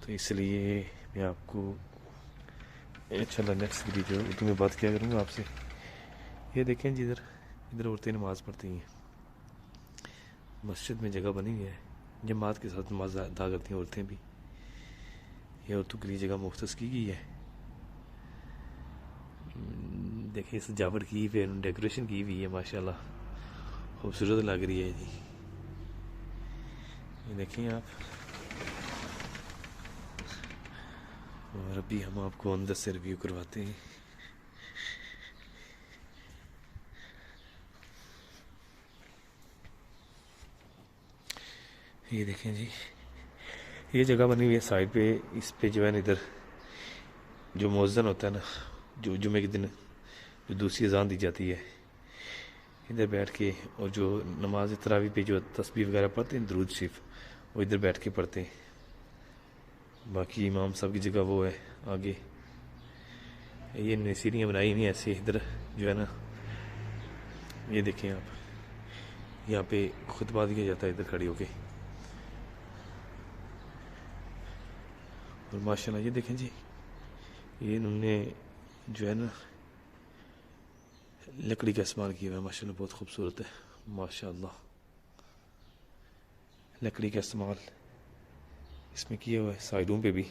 تو اس لیے میں آپ کو انشاءاللہ نیکسٹ ویڈیو اردو میں بات کیا کروں گا آپ سے. یہ دیکھیں جی ادھر عورتیں نماز پڑھتی ہیں. مسجد میں جگہ بنی ہوئی ہے, جماعت کے ساتھ نماز ادا کرتی ہیں عورتیں بھی. یہ عورتوں کے لیے جگہ مختص کی گئی ہے. دیکھیں سجاوٹ کی ہوئی ہے, ڈیکوریشن کی ہوئی ہے, ماشاءاللہ خوبصورت لگ رہی ہے جی. یہ دیکھیں آپ, اور ابھی ہم آپ کو اندر سے ریویو کرواتے ہیں. یہ دیکھیں جی, یہ جگہ بنی ہوئی ہے سائڈ پہ. اس پہ جو ہے نا ادھر جو مؤذن ہوتا ہے نا, جو جمعے کے دن جو دوسری اذان دی جاتی ہے, ادھر بیٹھ کے, اور جو نماز تراویح پہ جو تسبیح وغیرہ پڑھتے ہیں درود شریف, وہ ادھر بیٹھ کے پڑھتے ہیں. باقی امام صاحب کی جگہ وہ ہے آگے. یہ نئی سیڑھیاں بنائی ہوئی ہیں ایسے ادھر جو ہے نا. یہ دیکھیں آپ, یہاں پہ خطبہ دیا جاتا ہے ادھر کھڑی ہو کے. اور ماشاءاللہ یہ دیکھیں جی, یہ انہوں نے جو ہے نا لکڑی کا استعمال کیا ہوا ہے. ماشاءاللہ بہت خوبصورت ہے, ماشاءاللہ لکڑی کا استعمال اس میں کیا ہوا ہے سائڈوں پہ بھی.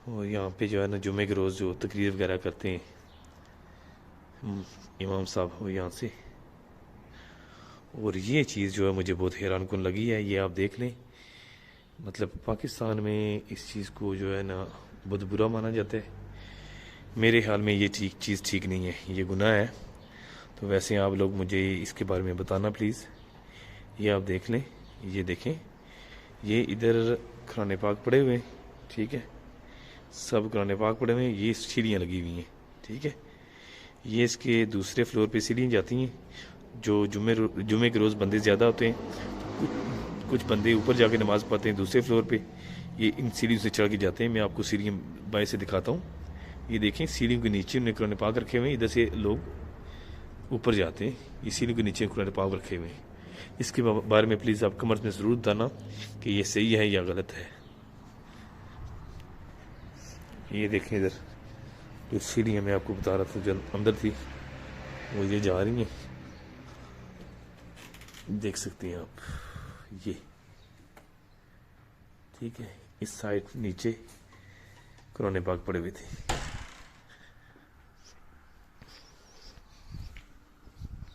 اور یہاں پہ جو ہے نا جمعے کے روز جو تقریر وغیرہ کرتے ہیں امام صاحب, وہ یہاں سے. اور یہ چیز جو ہے مجھے بہت حیران کن لگی ہے, یہ آپ دیکھ لیں. مطلب پاکستان میں اس چیز کو جو ہے نا بہت برا مانا جاتا ہے. میرے خیال میں یہ چیز ٹھیک نہیں ہے, یہ گناہ ہے. تو ویسے آپ لوگ مجھے اس کے بارے میں بتانا پلیز. یہ آپ دیکھ لیں, یہ دیکھیں, یہ ادھر قرآن پاک پڑے ہوئے ہیں, ٹھیک ہے, سب قرآن پاک پڑے ہوئے ہیں. یہ سیڑھیاں لگی ہوئی ہیں, ٹھیک ہے. یہ اس کے دوسرے فلور پہ سیڑھیاں جاتی ہیں. جو جمعے کے روز بندے زیادہ ہوتے ہیں, کچھ بندے اوپر جا کے نماز پڑھتے ہیں دوسرے فلور پہ. یہ ان سیڑھیوں سے چڑھ کے جاتے ہیں. میں آپ کو سیڑھیاں بائیں سے دکھاتا ہوں. یہ دیکھیں سیڑھیوں کے نیچے انہیں قرآن پاک رکھے ہوئے ہیں. ادھر سے لوگ اوپر جاتے ہیں, یہ سیڑھیوں کے نیچے قرآن پاک رکھے ہوئے ہیں. اس کے بارے میں پلیز آپ کمنٹ میں ضرور بتانا کہ یہ صحیح ہے یا غلط ہے. یہ دیکھیں ادھر جو سیڑھیاں میں آپ کو بتا رہا تھا جو اندر تھی, وہ یہ جا رہی ہیں, دیکھ سکتے ہیں آپ. یہ ٹھیک ہے, اس سائڈ نیچے قرآن پاک پڑے ہوئے تھے.